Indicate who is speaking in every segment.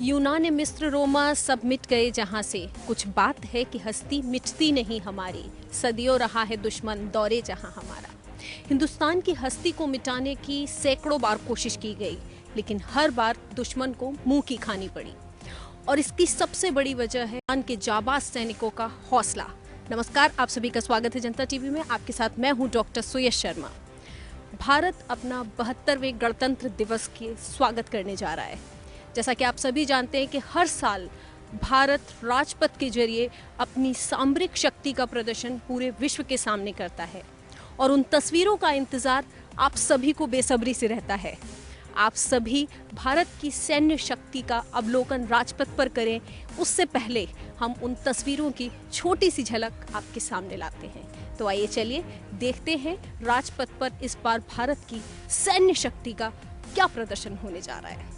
Speaker 1: यूनान मिस्र रोमा सब मिट गए जहाँ से, कुछ बात है कि हस्ती मिटती नहीं हमारी, सदियों रहा है दुश्मन दौरे जहाँ हमारा। हिंदुस्तान की हस्ती को मिटाने की सैकड़ों बार कोशिश की गई, लेकिन हर बार दुश्मन को मुंह की खानी पड़ी। और इसकी सबसे बड़ी वजह है हिंदुस्तान के जाबाज सैनिकों का हौसला। नमस्कार, आप सभी का स्वागत है जनता टीवी में। आपके साथ मैं हूं डॉक्टर सुयश शर्मा। भारत अपना 72वें गणतंत्र दिवस के स्वागत करने जा रहा है। जैसा कि आप सभी जानते हैं कि हर साल भारत राजपथ के जरिए अपनी सामरिक शक्ति का प्रदर्शन पूरे विश्व के सामने करता है और उन तस्वीरों का इंतजार आप सभी को बेसब्री से रहता है। आप सभी भारत की सैन्य शक्ति का अवलोकन राजपथ पर करें, उससे पहले हम उन तस्वीरों की छोटी सी झलक आपके सामने लाते हैं। तो आइए चलिए देखते हैं राजपथ पर इस बार भारत की सैन्य शक्ति का क्या प्रदर्शन होने जा रहा है।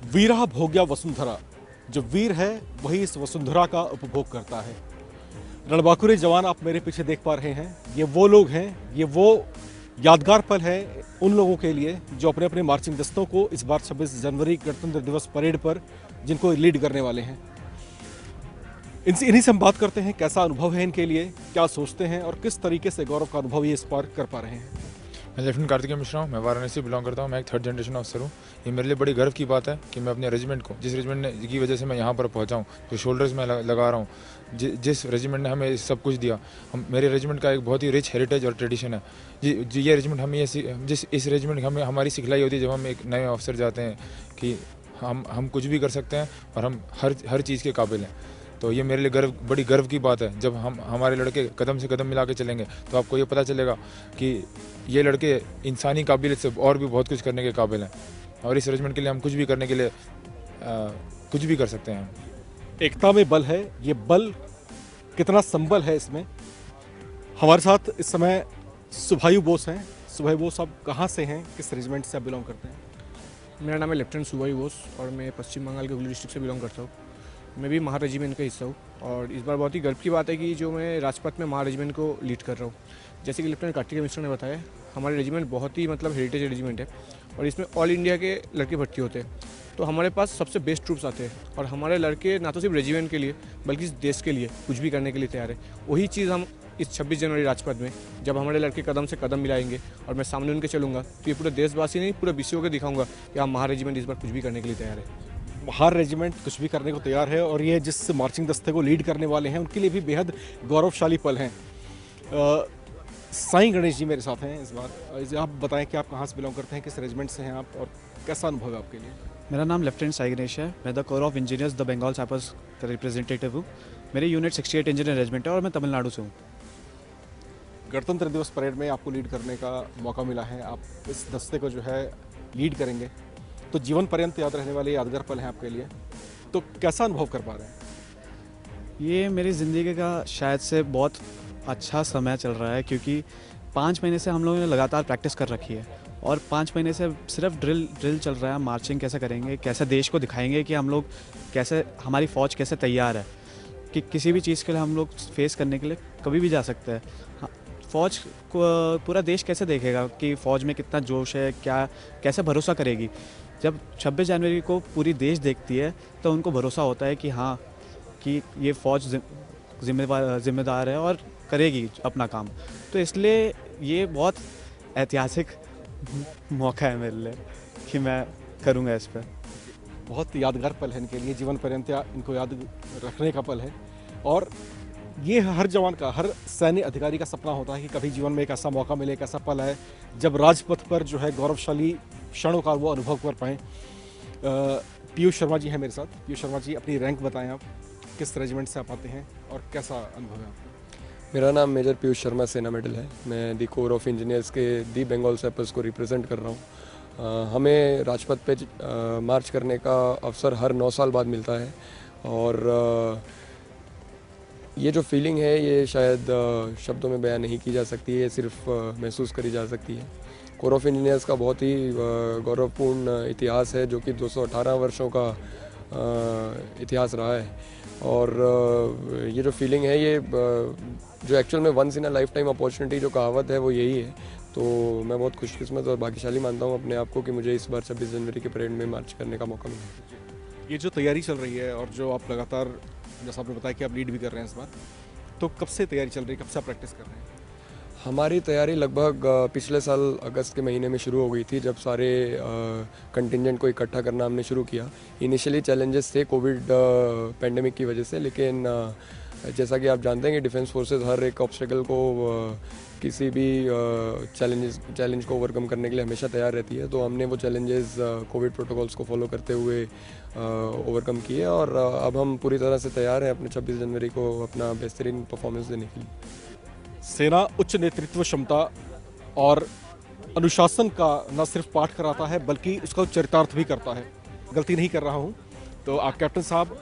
Speaker 2: वीरा भोग्या वसुंधरा। जो वीर है वही इस वसुंधरा का उपभोग करता है। रणबांकुरे जवान आप मेरे पीछे देख पा रहे हैं, ये वो लोग हैं, ये वो यादगार पल है उन लोगों के लिए जो अपने अपने मार्चिंग दस्तों को इस बार 26 जनवरी गणतंत्र दिवस परेड पर जिनको लीड करने वाले हैं। इन्हीं से हम बात करते हैं, कैसा अनुभव है इनके लिए, क्या सोचते हैं और किस तरीके से गौरव का अनुभव ये इस बार कर पा रहे हैं।
Speaker 3: मैं लेफ्टिनेंट कार्तिकेय मिश्रा हूँ। मैं वाराणसी बिलोंग करता हूँ। मैं एक थर्ड जनरेशन ऑफिसर हूँ। ये मेरे लिए बड़ी गर्व की बात है कि मैं अपने रेजिमेंट को, जिस रेजिमेंट की वजह से मैं यहाँ पर पहुँचा हूँ, जो शोल्डर्स में लगा रहा हूँ, जिस रेजिमेंट ने हमें सब कुछ दिया। मेरे रेजिमेंट का एक बहुत ही रिच हेरिटेज और ट्रेडिशन है। ये रेजिमेंट हमें इस रेजिमेंट हमें हमारी सिखलाई होती है जब हम एक नए ऑफिसर जाते हैं कि हम कुछ भी कर सकते हैं और हम हर चीज़ के काबिल हैं। तो ये मेरे लिए बड़ी गर्व की बात है। जब हमारे लड़के कदम से कदम मिला के चलेंगे तो आपको ये पता चलेगा कि ये लड़के इंसानी काबिलियत से और भी बहुत कुछ करने के काबिल हैं और इस रेजिमेंट के लिए हम कुछ भी करने के लिए कुछ भी कर सकते हैं।
Speaker 2: एकता में बल है, ये बल कितना संबल है इसमें। हमारे साथ इस समय सुभायु बोस हैं। सुभायु बोस, आप कहाँ से हैं, किस रेजिमेंट से आप बिलोंग करते हैं?
Speaker 4: मेरा नाम है लेफ्टिनेंट सुभायु बोस और मैं पश्चिम बंगाल के हुगली डिस्ट्रिक्ट से बिलोंग करता हूँ। मैं भी महा रेजिमेंट का हिस्सा हूँ और इस बार बहुत ही गर्व की बात है कि जो मैं राजपथ में महा रेजिमेंट को लीड कर रहा हूँ। जैसे कि लेफ्टिनेंट कार्तिकेय मिश्रा ने बताया, हमारे रेजिमेंट बहुत ही हेरिटेज रेजिमेंट है और इसमें ऑल इंडिया के लड़के भर्ती होते हैं। तो हमारे पास सबसे बेस्ट ट्रूप्स आते हैं और हमारे लड़के ना तो सिर्फ रेजिमेंट के लिए बल्कि इस देश के लिए कुछ भी करने के लिए तैयार है। वही चीज़ हम इस 26 जनवरी राजपथ में जब हमारे लड़के कदम से कदम मिलाएंगे और मैं सामने उनके चलूँगा तो ये पूरे देशवासी नहीं, पूरे विश्व को दिखाऊंगा कि हाँ, महा रेजिमेंट इस बार कुछ भी करने के लिए तैयार है।
Speaker 2: हर रेजिमेंट कुछ भी करने को तैयार है और ये जिस मार्चिंग दस्ते को लीड करने वाले हैं उनके लिए भी बेहद गौरवशाली पल हैं। साईं गणेश जी मेरे साथ हैं इस बार। आप बताएं कि आप कहाँ से बिलोंग करते हैं, किस रेजिमेंट से हैं आप और कैसा अनुभव है आपके लिए?
Speaker 5: मेरा नाम लेफ्टिनेंट साई गणेश है। मैं the Corps of Engineers the Bengal Sappers का रिप्रेजेंटेटिव हूँ। मेरी यूनिट 68 इंजीनियर रेजिमेंट है और मैं तमिलनाडु से हूँ।
Speaker 2: गणतंत्र दिवस परेड में आपको लीड करने का मौका मिला है, आप इस दस्ते को जो है लीड करेंगे, तो जीवन पर्यंत याद रहने वाले यादगार पल हैं आपके लिए। तो कैसा अनुभव कर पा रहे हैं?
Speaker 5: ये मेरी ज़िंदगी का शायद से बहुत अच्छा समय चल रहा है क्योंकि 5 महीने से हम लोगों ने लगातार प्रैक्टिस कर रखी है और 5 महीने से सिर्फ ड्रिल चल रहा है। मार्चिंग कैसे करेंगे, कैसे देश को दिखाएंगे कि हम लोग कैसे, हमारी फ़ौज कैसे तैयार है कि किसी भी चीज़ के लिए हम लोग फेस करने के लिए कभी भी जा सकते हैं। फ़ौज को पूरा देश कैसे देखेगा कि फ़ौज में कितना जोश है, क्या कैसे भरोसा करेगी। जब 26 जनवरी को पूरी देश देखती है तो उनको भरोसा होता है कि हाँ, कि ये फ़ौज जिम्मेदार है और करेगी अपना काम। तो इसलिए ये बहुत ऐतिहासिक मौका है मेरे लिए कि मैं करूँगा इस पर।
Speaker 2: बहुत यादगार पल है इनके लिए, जीवन पर्यंत इनको याद रखने का पल है और ये हर जवान का, हर सैन्य अधिकारी का सपना होता है कि कभी जीवन में एक ऐसा मौका मिले, एक ऐसा पल आए जब राजपथ पर जो है गौरवशाली क्षणों का वो अनुभव कर पाएँ। पीयूष शर्मा जी हैं मेरे साथ। पीयूष शर्मा जी, अपनी रैंक बताएं, आप किस रेजिमेंट से आप आते हैं और कैसा अनुभव है आपका?
Speaker 6: मेरा नाम मेजर पीयूष शर्मा, सेना मेडल है। मैं दी कोर ऑफ इंजीनियर्स के दी बंगाल सैपर्स को रिप्रेजेंट कर रहा हूँ। हमें राजपथ पे मार्च करने का अवसर हर 9 साल बाद मिलता है और ये जो फीलिंग है ये शायद शब्दों में बयान नहीं की जा सकती है, ये सिर्फ महसूस करी जा सकती है। कोर ऑफ इंजीनियर्स का बहुत ही गौरवपूर्ण इतिहास है, जो कि 218 वर्षों का इतिहास रहा है। और ये जो फीलिंग है, ये जो एक्चुअल में once in a lifetime opportunity जो कहावत है वो यही है। तो मैं बहुत खुशकिस्मत और भाग्यशाली मानता हूँ अपने आप को कि मुझे इस बार 26 जनवरी के परेड में मार्च करने का मौका मिला।
Speaker 2: ये जो तैयारी चल रही है और जो आप लगातार, जैसा आपने बताया कि आप लीड भी कर रहे हैं इस बार, तो कब से तैयारी चल रही है, कब से आप प्रैक्टिस कर रहे हैं?
Speaker 6: हमारी तैयारी लगभग पिछले साल अगस्त के महीने में शुरू हो गई थी, जब सारे कंटिजेंट को इकट्ठा करना हमने शुरू किया। इनिशियली चैलेंजेस थे कोविड पेंडेमिक की वजह से, लेकिन जैसा कि आप जानते हैं कि डिफेंस फोर्सेस हर एक ऑब्स्टेकल को किसी भी चैलेंज को ओवरकम करने के लिए हमेशा तैयार रहती है। तो हमने वो चैलेंजेस कोविड प्रोटोकॉल्स को फॉलो करते हुए ओवरकम किए, और अब हम पूरी तरह से तैयार हैं अपने 26 जनवरी को अपना बेहतरीन परफॉर्मेंस देने के लिए।
Speaker 2: सेना उच्च नेतृत्व क्षमता और अनुशासन का न सिर्फ पाठ कराता है बल्कि उसका चरितार्थ भी करता है। गलती नहीं कर रहा हूँ तो आप कैप्टन साहब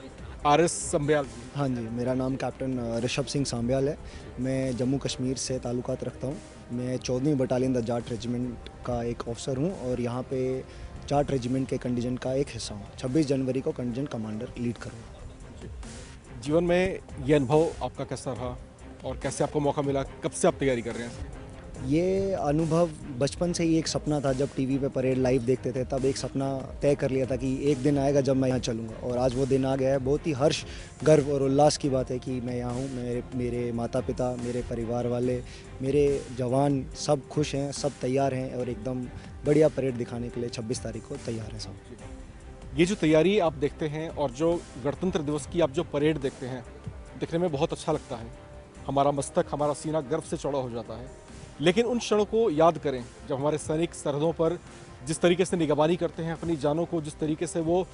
Speaker 2: RS संब्याल।
Speaker 7: हाँ जी, मेरा नाम कैप्टन ऋषभ सिंह सांब्याल है। मैं जम्मू कश्मीर से ताल्लुकात रखता हूँ। मैं 14वीं बटालियन द जाट रेजिमेंट का एक ऑफिसर हूँ और यहाँ पे जाट रेजिमेंट के कंटिजेंट का एक हिस्सा हूँ। 26 जनवरी को कंटिजेंट कमांडर लीड करूँगा।
Speaker 2: जीवन में ये अनुभव आपका कैसा रहा और कैसे आपको मौका मिला, कब से आप तैयारी कर रहे हैं?
Speaker 7: ये अनुभव बचपन से ही एक सपना था। जब टीवी पे परेड लाइव देखते थे तब एक सपना तय कर लिया था कि एक दिन आएगा जब मैं यहाँ चलूँगा, और आज वो दिन आ गया है। बहुत ही हर्ष, गर्व और उल्लास की बात है कि मैं यहाँ हूँ। मेरे माता पिता, मेरे परिवार वाले, मेरे जवान सब खुश हैं, सब तैयार हैं और एकदम बढ़िया परेड दिखाने के लिए 26 तारीख को तैयार हैं सब।
Speaker 2: ये जो तैयारी आप देखते हैं और जो गणतंत्र दिवस की आप जो परेड देखते हैं, देखने में बहुत अच्छा लगता है। हमारा मस्तक, हमारा सीना गर्व से चौड़ा हो जाता है। लेकिन उन क्षणों को याद करें जब हमारे सैनिक सरहदों पर जिस तरीके से निगरानी करते हैं, अपनी जानों को जिस तरीके से वो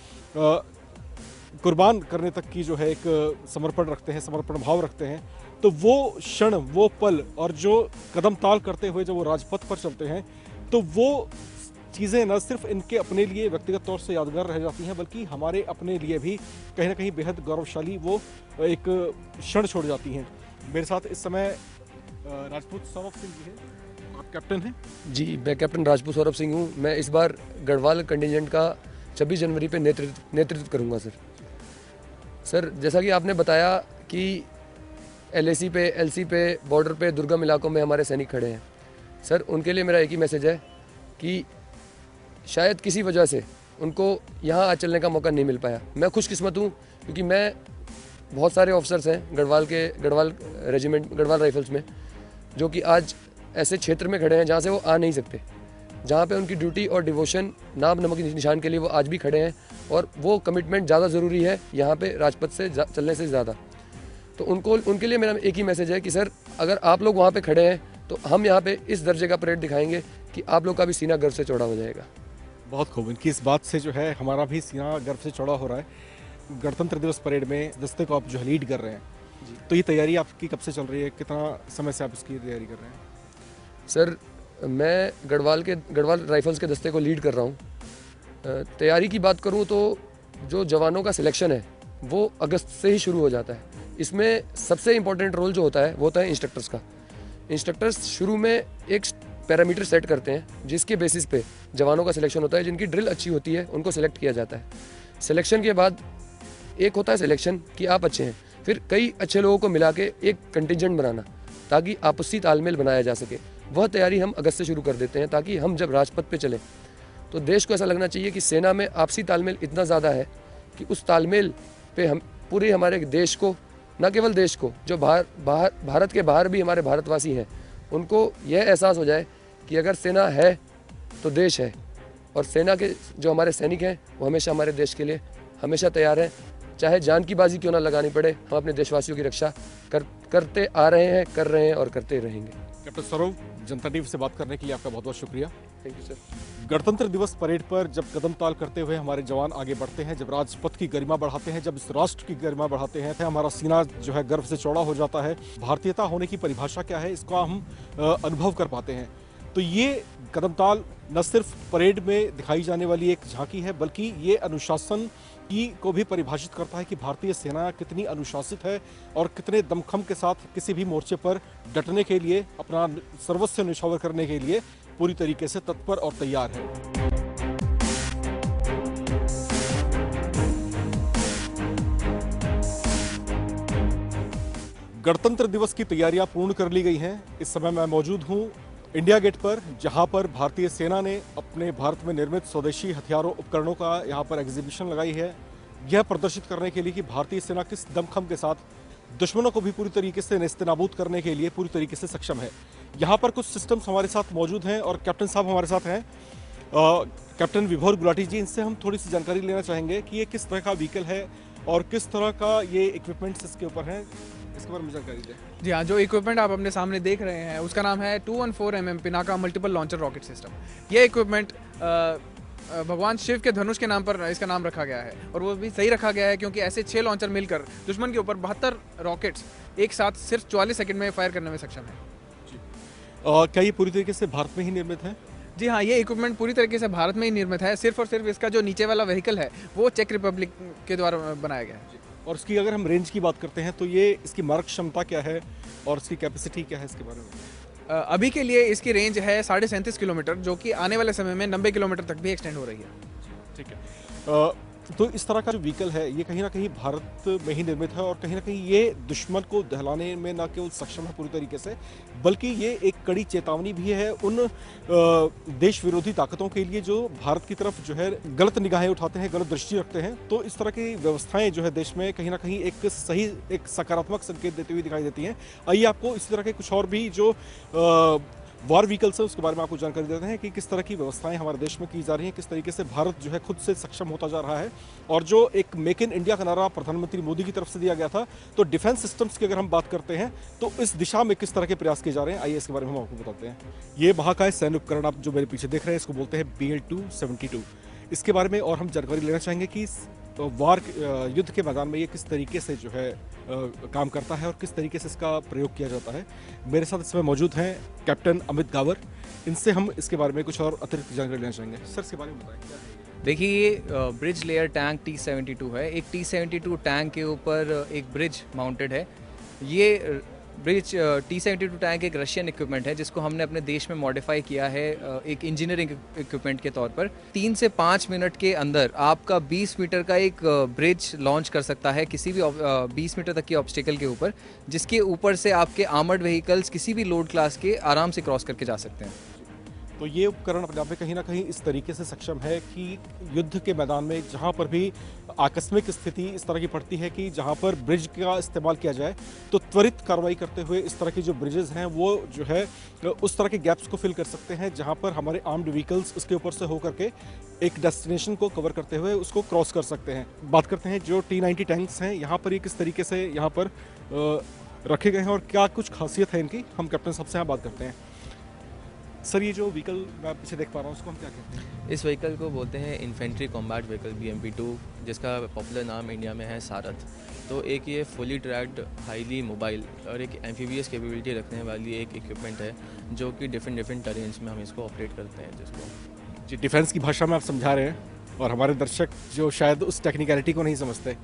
Speaker 2: कुर्बान करने तक की जो है एक समर्पण रखते हैं, समर्पण भाव रखते हैं, तो वो क्षण, वो पल और जो कदम ताल करते हुए जब वो राजपथ पर चलते हैं, तो वो चीज़ें न सिर्फ इनके अपने लिए व्यक्तिगत तौर से यादगार रह जाती हैं, बल्कि हमारे अपने लिए भी कहीं ना कहीं बेहद गौरवशाली वो एक क्षण छोड़ जाती हैं। मेरे साथ इस समय राजपूत सौरभ सिंह जी हैं। आप कैप्टन हैं?
Speaker 6: जी, मैं कैप्टन राजपूत सौरभ सिंह हूँ। मैं इस बार गढ़वाल कंटिजेंट का 26 जनवरी पे नेतृत्व करूँगा सर। जैसा कि आपने बताया कि LAC पे, LC पे, बॉर्डर पे, दुर्गम इलाकों में हमारे सैनिक खड़े हैं सर। उनके लिए मेरा एक ही मैसेज है कि शायद किसी वजह से उनको यहाँ आज चलने का मौका नहीं मिल पाया। मैं खुशकिस्मत हूँ क्योंकि मैं, बहुत सारे ऑफिसर्स हैं गढ़वाल रेजिमेंट, गढ़वाल राइफल्स में, जो कि आज ऐसे क्षेत्र में खड़े हैं जहाँ से वो आ नहीं सकते, जहाँ पे उनकी ड्यूटी और डिवोशन नाम नमक निशान के लिए वो आज भी खड़े हैं, और वो कमिटमेंट ज़्यादा ज़रूरी है यहाँ पे राजपथ से चलने से ज़्यादा। तो उनके लिए मेरा एक ही मैसेज है कि सर, अगर आप लोग वहाँ पे खड़े हैं तो हम यहाँ पे इस दर्जे का परेड दिखाएंगे कि आप लोग का भी सीना गर्व से चौड़ा हो जाएगा।
Speaker 2: बहुत खूब। इनकी इस बात से जो है हमारा भी सीना गर्व से चौड़ा हो रहा है। गणतंत्र दिवस परेड में दस्ते को आप जो है लीड कर रहे हैं, तो ये तैयारी आपकी कब से चल रही है, कितना समय से आप इसकी तैयारी कर रहे हैं?
Speaker 6: सर, मैं गढ़वाल राइफल्स के दस्ते को लीड कर रहा हूँ। तैयारी की बात करूँ तो जो जवानों का सिलेक्शन है वो अगस्त से ही शुरू हो जाता है। इसमें सबसे इम्पोर्टेंट रोल जो होता है वो होता है इंस्ट्रक्टर्स का। इंस्ट्रक्टर्स शुरू में एक पैरामीटर सेट करते हैं जिसके बेसिस पे जवानों का सिलेक्शन होता है। जिनकी ड्रिल अच्छी होती है उनको सिलेक्ट किया जाता है। सिलेक्शन के बाद एक होता है सिलेक्शन कि आप अच्छे हैं, फिर कई अच्छे लोगों को मिला के एक कंटिजेंट बनाना ताकि आपसी तालमेल बनाया जा सके। वह तैयारी हम अगस्त से शुरू कर देते हैं ताकि हम जब राजपथ पे चलें तो देश को ऐसा लगना चाहिए कि सेना में आपसी तालमेल इतना ज़्यादा है कि उस तालमेल पे हम पूरे हमारे देश को, न केवल देश को, जो भारत के बाहर भी हमारे भारतवासी हैं, उनको यह एहसास हो जाए कि अगर सेना है तो देश है, और सेना के जो हमारे सैनिक हैं वो हमेशा हमारे देश के लिए हमेशा तैयार हैं। चाहे जान की बाजी क्यों ना लगानी पड़े, हम अपने देशवासियों की रक्षा करते आ रहे हैं, कर रहे हैं और करते रहेंगे।
Speaker 2: कैप्टन सौरभ, जनता टीवी से बात करने के लिए आपका बहुत बहुत शुक्रिया।
Speaker 6: Thank you sir.
Speaker 2: गणतंत्र दिवस परेड पर जब कदम ताल करते हुए हमारे जवान आगे बढ़ते हैं, जब राजपथ की गरिमा बढ़ाते हैं, जब इस राष्ट्र की गरिमा बढ़ाते हैं, तो हमारा सीना जो है गर्व से चौड़ा हो जाता है। भारतीयता होने की परिभाषा क्या है, इसको हम अनुभव कर पाते हैं। तो ये कदम ताल न सिर्फ परेड में दिखाई जाने वाली एक झांकी है, बल्कि ये अनुशासन की को भी परिभाषित करता है कि भारतीय सेना कितनी अनुशासित है और कितने दमखम के साथ किसी भी मोर्चे पर डटने के लिए, अपना सर्वस्व न्यौछावर करने के लिए पूरी तरीके से तत्पर और तैयार है। गणतंत्र दिवस की तैयारियां पूर्ण कर ली गई हैं। इस समय मैं मौजूद हूं इंडिया गेट पर, जहां पर भारतीय सेना ने अपने भारत में निर्मित स्वदेशी हथियारों उपकरणों का यहां पर एग्जीबिशन लगाई है, यह प्रदर्शित करने के लिए कि भारतीय सेना किस दमखम के साथ दुश्मनों को भी पूरी तरीके से नेस्तनाबूद करने के लिए पूरी तरीके से सक्षम है। यहाँ पर कुछ सिस्टम्स हमारे साथ मौजूद हैं और कैप्टन साहब हमारे साथ हैं, कैप्टन विभोर गुलाटी जी। इनसे हम थोड़ी सी जानकारी लेना चाहेंगे कि ये किस तरह का व्हीकल है और किस तरह का ये इक्विपमेंट्स इसके ऊपर हैं, इसके बारे में जानकारी दें।
Speaker 8: जी हाँ, जो इक्विपमेंट आप अपने सामने देख रहे हैं उसका नाम है 214 Pinaka multiple launcher rocket system. ये इक्विपमेंट भगवान शिव के धनुष के नाम पर इसका नाम रखा गया है, और वो भी सही रखा गया है क्योंकि ऐसे 6 लॉन्चर मिलकर दुश्मन के ऊपर 72 रॉकेट्स एक साथ सिर्फ 44 सेकंड में फायर करने में सक्षम है।
Speaker 2: क्या ये पूरी तरीके से भारत में ही निर्मित है?
Speaker 8: जी हाँ, ये इक्विपमेंट पूरी तरीके से भारत में ही निर्मित है। सिर्फ और सिर्फ इसका जो नीचे वाला व्हीकल है वो चेक रिपब्लिक के द्वारा बनाया गया है।
Speaker 2: और इसकी अगर हम रेंज की बात करते हैं तो ये इसकी मारक क्षमता क्या है और इसकी कैपेसिटी क्या है, इसके बारे में?
Speaker 8: अभी के लिए इसकी रेंज है 37.5 किलोमीटर, जो कि आने वाले समय में 90 किलोमीटर तक भी एक्सटेंड हो रही है।
Speaker 2: ठीक है। तो इस तरह का जो व्हीकल है ये कहीं ना कहीं भारत में ही निर्मित है और कहीं ना कहीं ये दुश्मन को दहलाने में न केवल सक्षम है पूरी तरीके से, बल्कि ये एक कड़ी चेतावनी भी है उन देश विरोधी ताकतों के लिए जो भारत की तरफ जो है गलत निगाहें उठाते हैं, गलत दृष्टि रखते हैं। तो इस तरह की व्यवस्थाएं जो है देश में कहीं ना कहीं एक सही, एक सकारात्मक संकेत देती हुई दिखाई देती हैं। आइए आपको इस तरह के कुछ और भी जो वॉर व्हीकल्स है उसके बारे में आपको जानकारी देते हैं कि किस तरह की व्यवस्थाएं हमारे देश में की जा रही हैं, किस तरीके से भारत जो है खुद से सक्षम होता जा रहा है। और जो एक मेक इन इंडिया का नारा प्रधानमंत्री मोदी की तरफ से दिया गया था, तो डिफेंस सिस्टम्स की अगर हम बात करते हैं तो इस दिशा में किस तरह के प्रयास किए जा रहे हैं, आइए इसके बारे में हम आपको बताते हैं। ये महाकाय सैन्य उपकरण आप जो मेरे पीछे देख रहे हैं इसको बोलते हैं BL-272। इसके बारे में और हम जानकारी लेना चाहेंगे कि वार युद्ध के मैदान में ये किस तरीके से जो है काम करता है और किस तरीके से इसका प्रयोग किया जाता है। मेरे साथ इस समय मौजूद हैं कैप्टन अमित गावर। इनसे हम इसके बारे में कुछ और अतिरिक्त जानकारी लेना चाहेंगे। सर, इसके बारे में बताएं।
Speaker 9: देखिए, ये ब्रिज लेयर टैंक T-72 है। एक T-72 टैंक के ऊपर एक ब्रिज माउंटेड है। ये ब्रिज T-72 टैंक एक रशियन इक्विपमेंट है जिसको हमने अपने देश में मॉडिफाई किया है एक इंजीनियरिंग इक्विपमेंट के तौर पर। 3 से 5 मिनट के अंदर आपका 20 मीटर का एक ब्रिज लॉन्च कर सकता है किसी भी 20 मीटर तक की ऑब्स्टिकल के ऊपर, जिसके ऊपर से आपके आर्मर्ड व्हीकल्स किसी भी लोड क्लास के आराम से क्रॉस करके जा सकते हैं।
Speaker 2: तो ये उपकरण अपने आप में कहीं ना कहीं इस तरीके से सक्षम है कि युद्ध के मैदान में जहां पर भी आकस्मिक स्थिति इस तरह की पड़ती है कि जहां पर ब्रिज का इस्तेमाल किया जाए, तो त्वरित कार्रवाई करते हुए इस तरह की जो ब्रिजेस हैं वो जो है उस तरह के गैप्स को फिल कर सकते हैं जहां पर हमारे आर्म्ड व्हीकल्स उसके ऊपर से होकर के एक डेस्टिनेशन को कवर करते हुए उसको क्रॉस कर सकते हैं। बात करते हैं जो T-90 टैंक्स हैं, यहाँ पर ये किस तरीके से यहाँ पर रखे गए हैं और क्या कुछ खासियत है इनकी, हम कैप्टन साहब से यहाँ बात करते हैं। सर, ये जो व्हीकल मैं पीछे देख पा रहा हूँ उसको हम क्या कहते हैं?
Speaker 10: इस व्हीकल को बोलते हैं इन्फेंट्री कॉम्बैट व्हीकल BMP-2, जिसका पॉपुलर नाम इंडिया में है सारथ। तो एक ये फुली ट्रैक्ड, हाईली मोबाइल और एक एम्फीबियस कैपेबिलिटी रखने वाली एक इक्विपमेंट है जो कि डिफरेंट टेरेन्स में हम इसको ऑपरेट करते हैं। जिसको
Speaker 2: जी डिफेंस की भाषा में आप समझा रहे हैं और हमारे दर्शक जो शायद उस टेक्निकलिटी को नहीं समझते,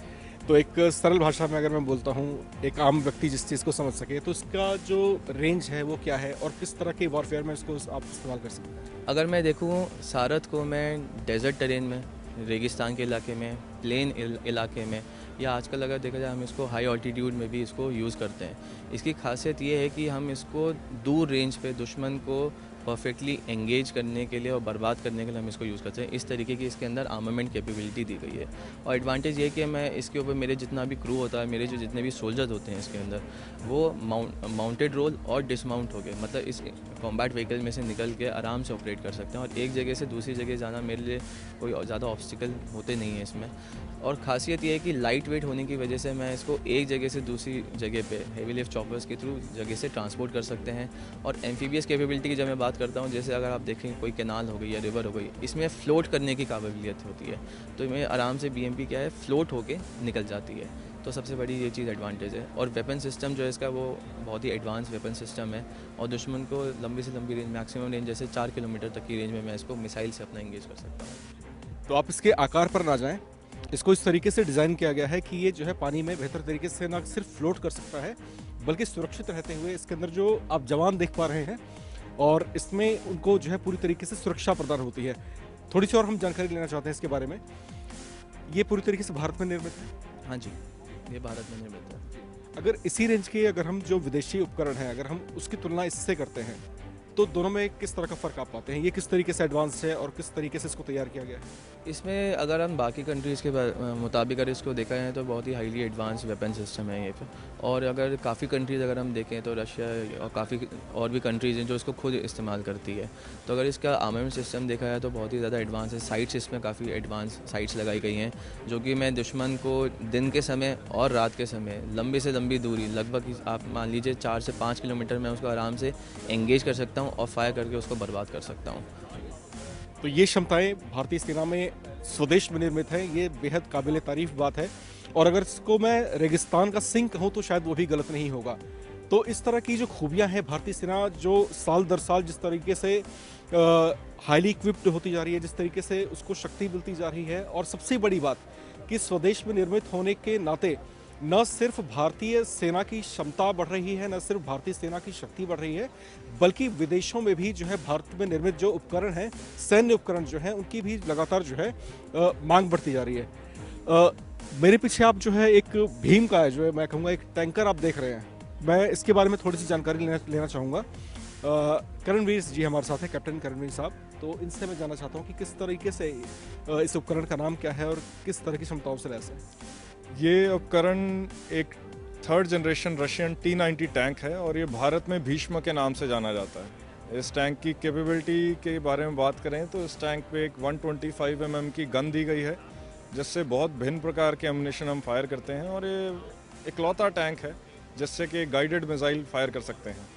Speaker 2: तो एक सरल भाषा में अगर मैं बोलता हूँ, एक आम व्यक्ति जिस चीज़ को समझ सके, तो इसका जो रेंज है वो क्या है और किस तरह के वॉरफेयर में इसको आप इस्तेमाल कर सकते हैं?
Speaker 10: अगर मैं देखूँ सारथ को मैं डेजर्ट टेरेन में, रेगिस्तान के इलाके में, प्लेन इलाके में, या आजकल अगर देखा जाए हम इसको हाई ऑल्टीट्यूड में भी इसको यूज़ करते हैं। इसकी खासियत ये है कि हम इसको दूर रेंज पे दुश्मन को परफेक्टली एंगेज करने के लिए और बर्बाद करने के लिए हम इसको यूज़ करते हैं। इस तरीके की इसके अंदर आर्मामेंट कैपेबिलिटी दी गई है। और एडवांटेज ये कि मैं इसके ऊपर मेरे जितना भी क्रू होता है, मेरे जो जितने भी सोल्जर्स होते हैं इसके अंदर, वो माउंटेड रोल और डिसमाउंट हो गए, मतलब इस कॉम्बैट व्हीकल में से निकल के आराम से ऑपरेट कर सकते हैं। और एक जगह से दूसरी जगह जाना मेरे लिए कोई ज़्यादा ऑब्स्टिकल होते नहीं है इसमें। और ख़ासियत ये है कि लाइट वेट होने की वजह से मैं इसको एक जगह से दूसरी जगह पे हेवी लिफ्ट चॉपर्स के थ्रू जगह से ट्रांसपोर्ट कर सकते हैं। और एम्फीबियस कैपेबिलिटी की जब मैं बात करता हूँ, जैसे अगर आप देखें कोई कैनाल हो गई या रिवर हो गई, इसमें फ्लोट करने की काबिलियत होती है, तो मैं आराम से BMP क्या है फ्लोट होके निकल जाती है। तो सबसे बड़ी ये चीज़ एडवांटेज है। और वेपन सिस्टम जो है इसका वो बहुत ही एडवांस वेपन सिस्टम है और दुश्मन को लंबी से लंबी रेंज, मैक्सिमम रेंज जैसे 4 किलोमीटर तक की रेंज में मैं इसको मिसाइल से अपना इंगेज कर सकता हूँ।
Speaker 2: तो आप इसके आकार पर ना जाएं, इसको इस तरीके से डिज़ाइन किया गया है कि ये जो है पानी में बेहतर तरीके से ना सिर्फ फ्लोट कर सकता है, बल्कि सुरक्षित रहते हुए इसके अंदर जो आप जवान देख पा रहे हैं, और इसमें उनको जो है पूरी तरीके से सुरक्षा प्रदान होती है। थोड़ी सी और हम जानकारी लेना चाहते हैं इसके बारे में। ये पूरी तरीके से भारत में निर्मित है?
Speaker 10: हाँ जी, ये भारत में निर्मित है।
Speaker 2: अगर इसी रेंज के अगर हम जो विदेशी उपकरण हैं अगर हम उसकी तुलना इससे करते हैं तो दोनों में किस तरह का फ़र्क आप पाते हैं? ये किस तरीके से एडवांस है और किस तरीके से इसको तैयार किया गया है?
Speaker 10: इसमें अगर हम बाकी कंट्रीज़ के मुताबिक अगर इसको देखा जाए तो बहुत ही हाईली एडवांस वेपन सिस्टम है ये पे। और अगर काफ़ी कंट्रीज़ अगर हम देखें तो रशिया और काफ़ी और भी कंट्रीज़ हैं जो इसको खुद इस्तेमाल करती है। तो अगर इसका आर्ममेंट सिस्टम देखा जाए तो बहुत ही ज़्यादा एडवांस है। साइट्स इसमें काफ़ी एडवांस साइट्स लगाई गई हैं जो कि मैं दुश्मन को दिन के समय और रात के समय लंबी से लंबी दूरी लगभग आप मान लीजिए 4 से 5 किलोमीटर में उसको आराम से एंगेज कर सकता हूँ और फायर करके उसको बर्बाद कर सकता हूँ।
Speaker 2: तो ये क्षमताएं भारतीय सेना में स्वदेश में निर्मित है, ये बेहद काबिल तारीफ बात है। और अगर इसको मैं रेगिस्तान का सिंह कहूँ तो शायद वो भी गलत नहीं होगा। तो इस तरह की जो खूबियां हैं भारतीय सेना जो साल दर साल जिस तरीके से हाईली इक्विप्ड होती जा रही है, जिस तरीके से उसको शक्ति मिलती जा रही है, और सबसे बड़ी बात कि स्वदेश में निर्मित होने के नाते न सिर्फ भारतीय सेना की क्षमता बढ़ रही है, न सिर्फ भारतीय सेना की शक्ति बढ़ रही है, बल्कि विदेशों में भी जो है भारत में निर्मित जो उपकरण हैं, सैन्य उपकरण जो हैं, उनकी भी लगातार जो है मांग बढ़ती जा रही है। मेरे पीछे आप जो है एक भीम का है, जो है मैं कहूँगा एक टैंकर आप देख रहे हैं। मैं इसके बारे में थोड़ी सी जानकारी लेना चाहूँगा। करणवीर जी हमारे साथ है, कैप्टन करणवीर साहब। तो इनसे मैं जानना चाहता हूँ कि किस तरीके से इस उपकरण का नाम क्या है और किस तरह की क्षमताओं से लैस है?
Speaker 11: ये उपकरण एक 3rd generation Russian T-90 tank है और ये भारत में भीष्म के नाम से जाना जाता है। इस टैंक की कैपेबिलिटी के बारे में बात करें तो इस टैंक पे एक 125 mm की गन दी गई है जिससे बहुत भिन्न प्रकार के एमुनेशन हम फायर करते हैं, और ये इकलौता टैंक है जिससे कि गाइडेड मिसाइल फायर कर सकते हैं।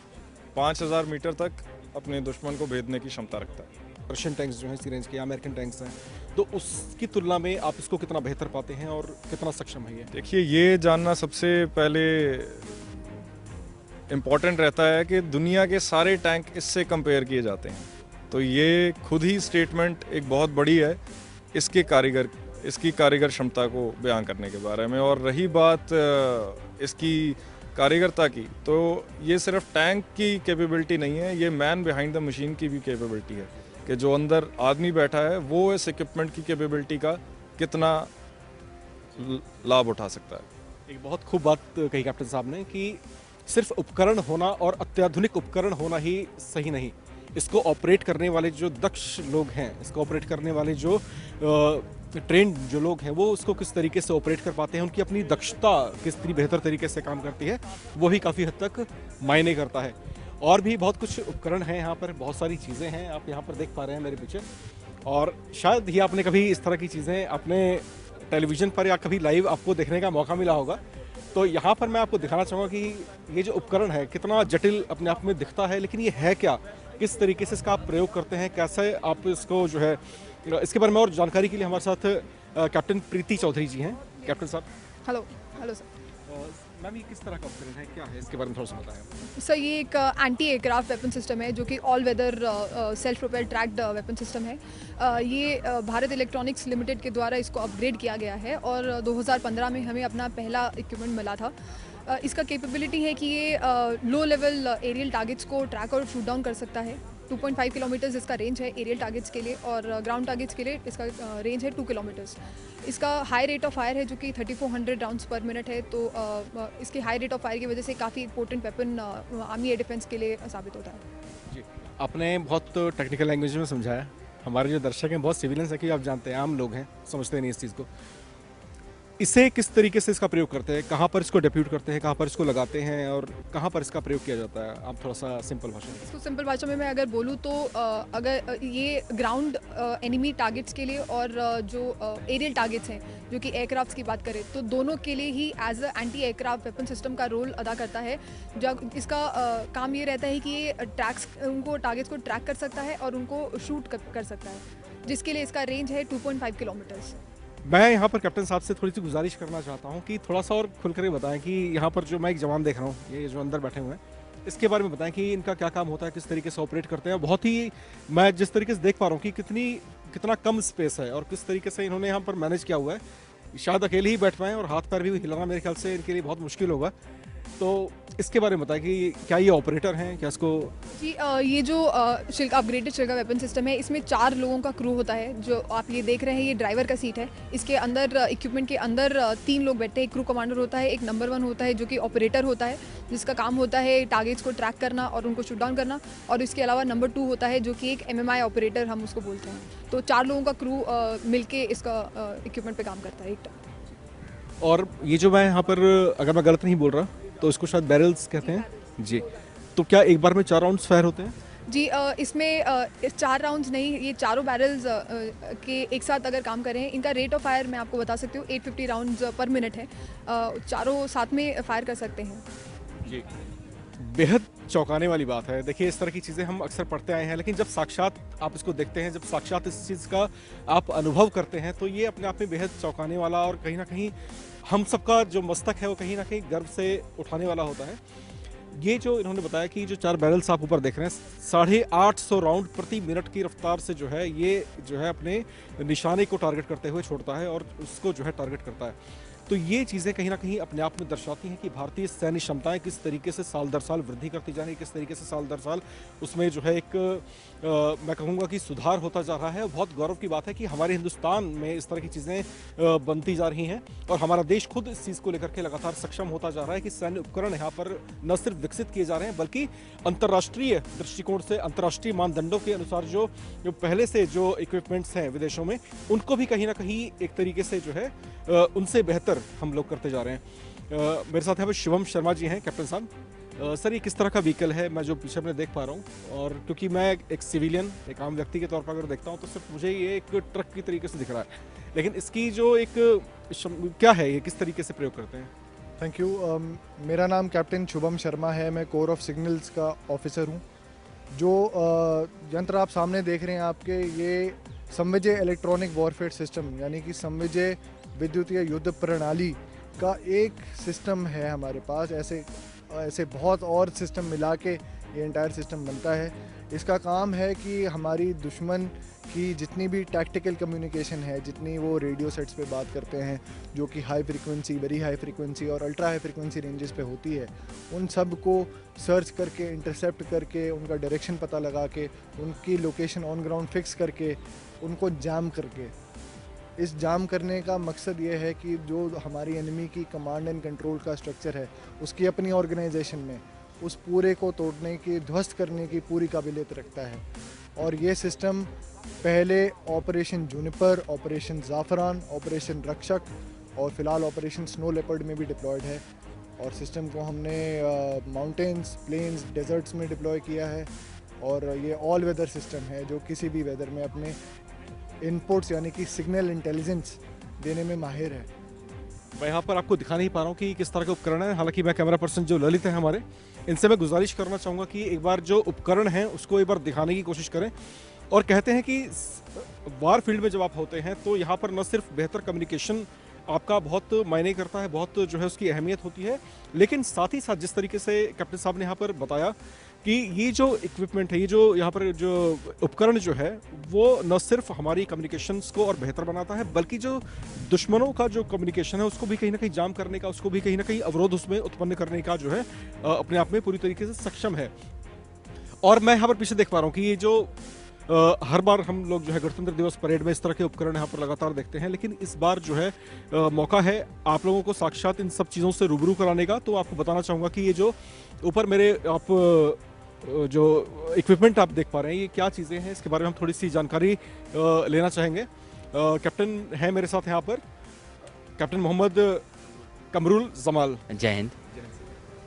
Speaker 11: 5000 मीटर तक अपने दुश्मन को भेदने की क्षमता रखता है।
Speaker 2: रशियन टैंक्स जो हैं इसी रेंज के, अमेरिकन टैंक्स हैं, तो उसकी तुलना में आप इसको कितना बेहतर पाते हैं और कितना सक्षम है ये?
Speaker 11: देखिए, ये जानना सबसे पहले इम्पॉर्टेंट रहता है कि दुनिया के सारे टैंक इससे कंपेयर किए जाते हैं, तो ये खुद ही स्टेटमेंट एक बहुत बड़ी है इसकी कारीगर क्षमता को बयान करने के बारे में। और रही बात इसकी कारीगरता की, तो ये सिर्फ टैंक की कैपेबिलिटी नहीं है, ये मैन बिहाइंड द मशीन की भी कैपेबिलिटी है कि जो अंदर आदमी बैठा है वो इस इक्विपमेंट की कैपेबिलिटी का कितना लाभ उठा सकता है।
Speaker 2: एक बहुत खूब बात कही कैप्टन साहब ने कि सिर्फ उपकरण होना और अत्याधुनिक उपकरण होना ही सही नहीं, इसको ऑपरेट करने वाले जो दक्ष लोग हैं, इसको ऑपरेट करने वाले जो ट्रेंड जो लोग हैं, वो उसको किस तरीके से ऑपरेट कर पाते हैं, उनकी अपनी दक्षता कितनी बेहतर तरीके से काम करती है, वो भी काफ़ी हद तक मायने करता है। और भी बहुत कुछ उपकरण हैं यहाँ पर, बहुत सारी चीज़ें हैं आप यहाँ पर देख पा रहे हैं मेरे पीछे। और शायद ही आपने कभी इस तरह की चीज़ें अपने टेलीविज़न पर या कभी लाइव आपको देखने का मौका मिला होगा। तो यहाँ पर मैं आपको दिखाना चाहूँगा कि ये जो उपकरण है कितना जटिल अपने आप में दिखता है, लेकिन ये है क्या, किस तरीके से इसका आप प्रयोग करते हैं, कैसे आप इसको जो है, इसके बारे में और जानकारी के लिए हमारे साथ कैप्टन प्रीति चौधरी जी हैं। कैप्टन साहब
Speaker 12: हेलो सर।
Speaker 2: मैम, ये किस तरह का उपकरण है, क्या है, इसके बारे में थोड़ा सा बताएं।
Speaker 12: सर, ये एक एंटी एयरक्राफ्ट वेपन सिस्टम है जो कि all weather self propelled tracked weapon system है। ये भारत इलेक्ट्रॉनिक्स लिमिटेड के द्वारा इसको अपग्रेड किया गया है और 2015 में हमें अपना पहला इक्विपमेंट मिला था। इसका कैपेबिलिटी है कि ये लो लेवल एरियल टारगेट्स को ट्रैक और शूट डाउन कर सकता है। 2.5 किलोमीटर्स इसका रेंज है एरियल टारगेट्स के लिए, और ग्राउंड टारगेट्स के लिए इसका रेंज है 2 किलोमीटर्स। इसका हाई रेट ऑफ फायर है जो कि 3400 राउंड्स पर मिनट है, तो इसके हाई रेट ऑफ फायर की वजह से काफ़ी important weapon army air defence के लिए साबित होता है।
Speaker 2: जी, आपने बहुत टेक्निकल लैंग्वेज में समझाया। हमारे जो दर्शक हैं बहुत सिविलियंस है कि आप जानते हैं, आम लोग हैं, समझते नहीं इस चीज़ को। इसे किस तरीके से इसका प्रयोग करते हैं, कहाँ पर इसको डिप्यूट करते हैं, कहाँ पर इसको लगाते हैं और कहाँ पर इसका प्रयोग किया जाता है? आप थोड़ा सा सिंपल भाषा में।
Speaker 12: इसको सिंपल भाषा में मैं अगर बोलूँ तो अगर ये ग्राउंड एनिमी टारगेट्स के लिए और जो एरियल टारगेट्स हैं जो कि एयरक्राफ्ट्स की बात करें तो दोनों के लिए ही as a anti aircraft weapon system का रोल अदा करता है। जब इसका काम ये रहता है कि ये उनको टारगेट्स को ट्रैक कर सकता है और उनको शूट कर सकता है, जिसके लिए इसका रेंज है 2.5 किलोमीटर्स।
Speaker 2: मैं यहाँ पर कैप्टन साहब से थोड़ी सी गुजारिश करना चाहता हूँ कि थोड़ा सा और खुलकर बताएं कि यहाँ पर जो मैं एक जवान देख रहा हूँ, ये जो अंदर बैठे हुए हैं, इसके बारे में बताएं कि इनका क्या काम होता है, किस तरीके से ऑपरेट करते हैं। बहुत ही मैं जिस तरीके से देख पा रहा हूँ कि कितना कम स्पेस है और किस तरीके से इन्होंने यहाँ पर मैनेज किया हुआ है। शायद अकेले ही बैठ पाएँ और हाथ पैर भी हिलाना मेरे ख्याल से इनके लिए बहुत मुश्किल होगा। तो इसके बारे में बताएं कि क्या ये ऑपरेटर हैं, क्या इसको
Speaker 12: जी ये जो अपग्रेडेड शिल्का वेपन सिस्टम है, इसमें 4 लोगों का क्रू होता है। जो आप ये देख रहे हैं, ये ड्राइवर का सीट है। इसके अंदर इक्विपमेंट के अंदर 3 लोग बैठते हैं। एक क्रू कमांडर होता है, एक नंबर 1 होता है जो कि ऑपरेटर होता है, जिसका काम होता है टारगेट्स को ट्रैक करना और उनको शूट डाउन करना, और इसके अलावा नंबर 2 होता है जो कि एक MMI ऑपरेटर हम उसको बोलते हैं। तो 4 लोगों का क्रू मिलके इसका इक्विपमेंट पे काम करता है एक टाइम।
Speaker 2: और ये जो मैं यहाँ पर, अगर मैं गलत नहीं बोल रहा तो इसको शायद बैरल्स कहते हैं जी, तो क्या एक बार में 4 राउंड्स फायर होते हैं?
Speaker 12: जी इसमें 4 राउंड्स नहीं, ये चारों बैरल्स के एक साथ अगर काम करें, इनका रेट ऑफ फायर मैं आपको बता सकती हूँ 850 राउंड्स पर मिनट है। चारों साथ में फायर कर सकते हैं
Speaker 2: जी। बेहद चौंकाने वाली बात है। देखिए, इस तरह की चीज़ें हम अक्सर पढ़ते आए हैं, लेकिन जब साक्षात आप इसको देखते हैं, जब साक्षात इस चीज़ का आप अनुभव करते हैं, तो ये अपने आप में बेहद चौंकाने वाला और कहीं ना कहीं हम सबका जो मस्तक है वो कहीं ना कहीं गर्व से उठाने वाला होता है। ये जो इन्होंने बताया कि जो 4 बैरल्स आप ऊपर देख रहे हैं, 850 राउंड प्रति मिनट की रफ्तार से जो है ये जो है अपने निशाने को टारगेट करते हुए छोड़ता है और उसको जो है टारगेट करता है। तो ये चीज़ें कहीं ना कहीं अपने आप में दर्शाती हैं कि भारतीय सैन्य क्षमताएं किस तरीके से साल दर साल वृद्धि करती जा रही है, किस तरीके से साल दर साल उसमें जो है एक मैं कहूँगा कि सुधार होता जा रहा है। बहुत गौरव की बात है कि हमारे हिंदुस्तान में इस तरह की चीज़ें बनती जा रही हैं और हमारा देश खुद इस चीज़ को लेकर के लगातार सक्षम होता जा रहा है कि सैन्य उपकरण यहाँ पर न सिर्फ विकसित किए जा रहे हैं, बल्कि अंतर्राष्ट्रीय दृष्टिकोण से, अंतर्राष्ट्रीय मानदंडों के अनुसार जो पहले से जो इक्विपमेंट्स हैं विदेशों में, उनको भी कहीं ना कहीं एक तरीके से जो है उनसे बेहतर हम लोग करते जा रहे हैं। मेरे साथ यहाँ पर शिवम शर्मा जी हैं, कैप्टन साहब। सर, ये किस तरह का व्हीकल है? मैं जो पीछे में देख पा रहा हूँ, और क्योंकि मैं एक सिविलियन, एक आम व्यक्ति के तौर पर अगर देखता हूँ तो सिर्फ मुझे ये एक ट्रक की तरीके से दिख रहा है, लेकिन इसकी जो एक क्या है, ये किस तरीके से प्रयोग करते हैं?
Speaker 13: Thank you. मेरा नाम कैप्टन शुभम शर्मा है। मैं कोर ऑफ सिग्नल्स का ऑफिसर हूँ। जो यंत्र आप सामने देख रहे हैं आपके, ये संविजय इलेक्ट्रॉनिक वॉरफेयर सिस्टम यानी कि संविजय विद्युतीय युद्ध प्रणाली का एक सिस्टम है हमारे पास। ऐसे बहुत और सिस्टम मिला के ये एंटायर सिस्टम बनता है। इसका काम है कि हमारी दुश्मन की जितनी भी टैक्टिकल कम्युनिकेशन है, जितनी वो रेडियो सेट्स पे बात करते हैं जो कि high frequency, very high frequency और अल्ट्रा हाई फ्रीक्वेंसी रेंजेस पे होती है, उन सब को सर्च करके, इंटरसेप्ट करके, उनका डायरेक्शन पता लगा के, उनकी लोकेशन ऑन ग्राउंड फिक्स करके, उनको जाम करके, इस जाम करने का मकसद ये है कि जो हमारी एनिमी की कमांड एंड कंट्रोल का स्ट्रक्चर है, उसकी अपनी ऑर्गेनाइजेशन में उस पूरे को तोड़ने की, ध्वस्त करने की पूरी काबिलियत रखता है। और ये सिस्टम पहले ऑपरेशन जूनिपर, ऑपरेशन ज़ाफ़रान, ऑपरेशन रक्षक और फ़िलहाल ऑपरेशन स्नो लेपर्ड में भी डिप्लॉयड है। और सिस्टम को हमने माउंटेन्स, प्लेन्स, डेजर्ट्स में डिप्लॉय किया है। और ये ऑल वेदर सिस्टम है जो किसी भी वेदर में अपने इनपुट्स यानी कि सिग्नल इंटेलिजेंस देने में माहिर है।
Speaker 2: मैं यहाँ पर आपको दिखा नहीं पा रहा हूँ कि किस तरह के उपकरण है, हालांकि मैं कैमरा पर्सन जो ललित हैं हमारे, इनसे मैं गुजारिश करना चाहूँगा कि एक बार जो उपकरण हैं उसको एक बार दिखाने की कोशिश करें। और कहते हैं कि वार फील्ड में जब आप होते हैं तो यहाँ पर न सिर्फ बेहतर कम्युनिकेशन आपका बहुत मायने करता है, बहुत जो है उसकी अहमियत होती है, लेकिन साथ ही साथ जिस तरीके से कैप्टन साहब ने यहाँ पर बताया कि ये जो इक्विपमेंट है, ये जो यहाँ पर जो उपकरण जो है, वो न सिर्फ हमारी कम्युनिकेशंस को और बेहतर बनाता है, बल्कि जो दुश्मनों का जो कम्युनिकेशन है उसको भी कहीं ना कहीं जाम करने का, उसको भी कहीं ना कहीं अवरोध उसमें उत्पन्न करने का जो है अपने आप में पूरी तरीके से सक्षम है। और मैं यहाँ पर पीछे देख पा रहा हूँ कि ये जो हर बार हम लोग जो है गणतंत्र दिवस परेड में इस तरह के उपकरण यहाँ पर लगातार देखते हैं, लेकिन इस बार जो है मौका है आप लोगों को साक्षात इन सब चीज़ों से रूबरू कराने का। तो आपको बताना चाहूँगा कि ये जो ऊपर मेरे आप जो इक्विपमेंट आप देख पा रहे हैं, ये क्या चीज़ें हैं, इसके बारे में हम थोड़ी सी जानकारी लेना चाहेंगे। कैप्टन है मेरे साथ यहाँ पर, कैप्टन मोहम्मद कमरुल जमाल।
Speaker 14: जय हिंद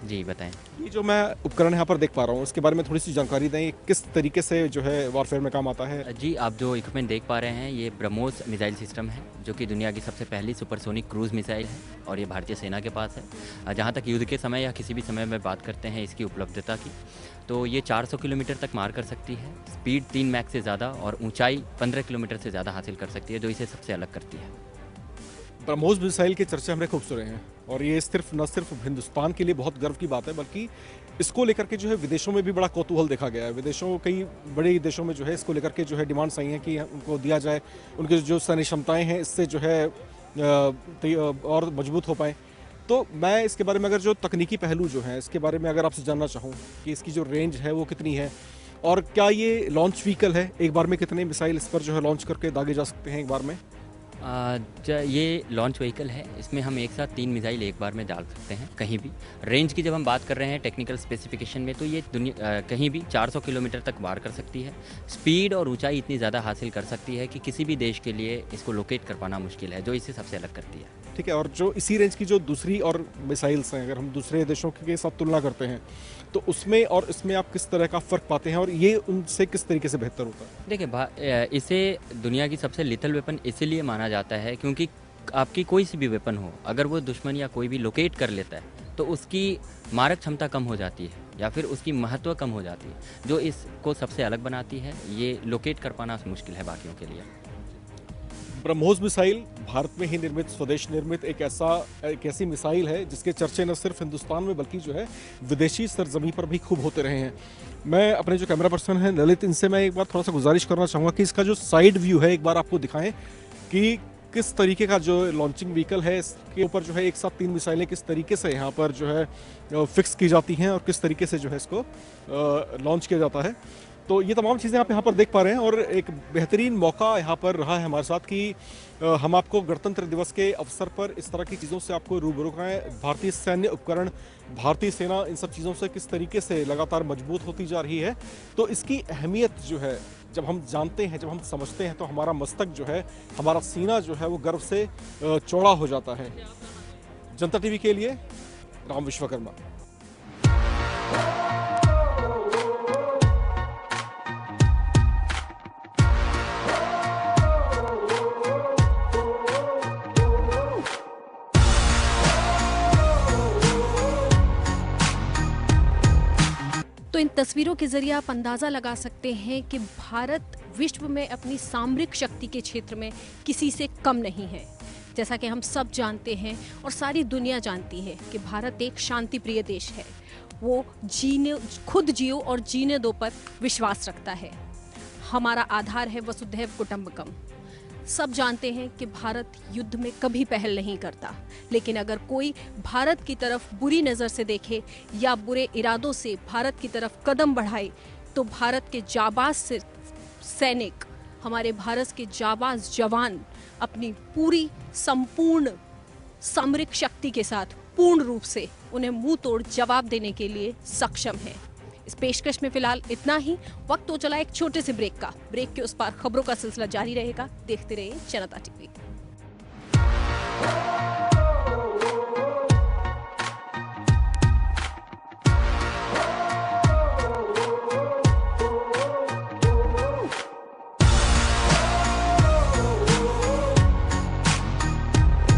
Speaker 14: जी, बताएं।
Speaker 2: ये जो मैं उपकरण यहाँ पर देख पा रहा हूँ इसके बारे में थोड़ी सी जानकारी दें, किस तरीके से जो है वॉरफेयर में काम आता है?
Speaker 14: जी, आप जो इक्विपमेंट देख पा रहे हैं ये ब्रह्मोस मिसाइल सिस्टम है, जो कि दुनिया की सबसे पहली सुपरसोनिक क्रूज मिसाइल है और ये भारतीय सेना के पास है। जहाँ तक युद्ध के समय या किसी भी समय में बात करते हैं इसकी उपलब्धता की, तो ये 400 किलोमीटर तक मार कर सकती है, स्पीड 3 मैक से ज़्यादा और ऊँचाई 15 किलोमीटर से ज़्यादा हासिल कर सकती है, जो इसे सबसे अलग करती है।
Speaker 2: ब्रह्मोस मिसाइल के चर्चे हमारे खूब सुने हैं और ये न सिर्फ हिंदुस्तान के लिए बहुत गर्व की बात है, बल्कि इसको लेकर के जो है विदेशों में भी बड़ा कौतूहल देखा गया है। विदेशों, कई बड़े देशों में जो है इसको लेकर के जो है डिमांड्स आई हैं कि उनको दिया जाए, उनके जो सैन्य क्षमताएं हैं इससे जो है और मजबूत हो पाएँ। तो मैं इसके बारे में अगर जो तकनीकी पहलू जो है इसके बारे में अगर आपसे जानना चाहूँ कि इसकी जो रेंज है वो कितनी है और क्या ये लॉन्च व्हीकल है, एक बार में कितने मिसाइल इस पर जो है लॉन्च करके दागे जा सकते हैं एक बार में?
Speaker 14: ये लॉन्च व्हीकल है, इसमें हम एक साथ 3 मिसाइल एक बार में डाल सकते हैं कहीं भी। रेंज की जब हम बात कर रहे हैं टेक्निकल स्पेसिफिकेशन में, तो ये कहीं भी 400 किलोमीटर तक वार कर सकती है। स्पीड और ऊंचाई इतनी ज़्यादा हासिल कर सकती है कि किसी भी देश के लिए इसको लोकेट कर पाना मुश्किल है, जो इसे सबसे अलग करती है।
Speaker 2: ठीक है, और जो इसी रेंज की जो दूसरी और मिसाइल्स हैं, अगर हम दूसरे देशों के साथ तुलना करते हैं तो उसमें और इसमें आप किस तरह का फ़र्क पाते हैं और ये उनसे किस तरीके से बेहतर होता है?
Speaker 14: देखिए, इसे दुनिया की सबसे लिथल वेपन इसीलिए माना जाता है क्योंकि आपकी कोई सी भी वेपन हो, अगर वो दुश्मन या कोई भी लोकेट कर लेता है तो उसकी मारक क्षमता कम हो जाती है या फिर उसकी महत्व कम हो जाती है, जो इसको सबसे अलग बनाती है। ये लोकेट कर पाना मुश्किल है बाकियों के लिए।
Speaker 2: ब्रह्मोस मिसाइल भारत में ही निर्मित, स्वदेश निर्मित एक ऐसी मिसाइल है जिसके चर्चे न सिर्फ हिंदुस्तान में बल्कि जो है विदेशी सरजमी पर भी खूब होते रहे हैं। मैं अपने जो कैमरा पर्सन हैं ललित, इनसे मैं एक बार थोड़ा सा गुजारिश करना चाहूँगा कि इसका जो साइड व्यू है एक बार आपको दिखाएं कि किस तरीके का जो लॉन्चिंग व्हीकल है इसके ऊपर जो है एक साथ 3 मिसाइलें किस तरीके से यहाँ पर जो है फिक्स की जाती हैं और किस तरीके से जो है इसको लॉन्च किया जाता है। तो ये तमाम चीज़ें आप यहाँ पर देख पा रहे हैं और एक बेहतरीन मौका यहाँ पर रहा है हमारे साथ कि हम आपको गणतंत्र दिवस के अवसर पर इस तरह की चीज़ों से आपको रूबरू कराएं। भारतीय सैन्य उपकरण, भारतीय सेना इन सब चीज़ों से किस तरीके से लगातार मजबूत होती जा रही है, तो इसकी अहमियत जो है जब हम जानते हैं, जब हम समझते हैं तो हमारा मस्तक जो है, हमारा सीना जो है वो गर्व से चौड़ा हो जाता है। जनता टीवी के लिए राम विश्वकर्मा।
Speaker 1: तो इन तस्वीरों के जरिए आप अंदाज़ा लगा सकते हैं कि भारत विश्व में अपनी सामरिक शक्ति के क्षेत्र में किसी से कम नहीं है। जैसा कि हम सब जानते हैं और सारी दुनिया जानती है कि भारत एक शांति प्रिय देश है। वो खुद जियो और जीने दो पर विश्वास रखता है। हमारा आधार है वसुधैव कुटुंबकम। सब जानते हैं कि भारत युद्ध में कभी पहल नहीं करता, लेकिन अगर कोई भारत की तरफ बुरी नज़र से देखे या बुरे इरादों से भारत की तरफ कदम बढ़ाए तो भारत के जाबाज सैनिक, हमारे भारत के जाबाज जवान अपनी पूरी संपूर्ण सामरिक शक्ति के साथ पूर्ण रूप से उन्हें मुंह तोड़ जवाब देने के लिए सक्षम है। इस पेशकश में फिलहाल इतना ही। वक्त हो चला एक छोटे से ब्रेक का। ब्रेक के उस पार खबरों का सिलसिला जारी रहेगा। देखते रहिए जनता टीवी।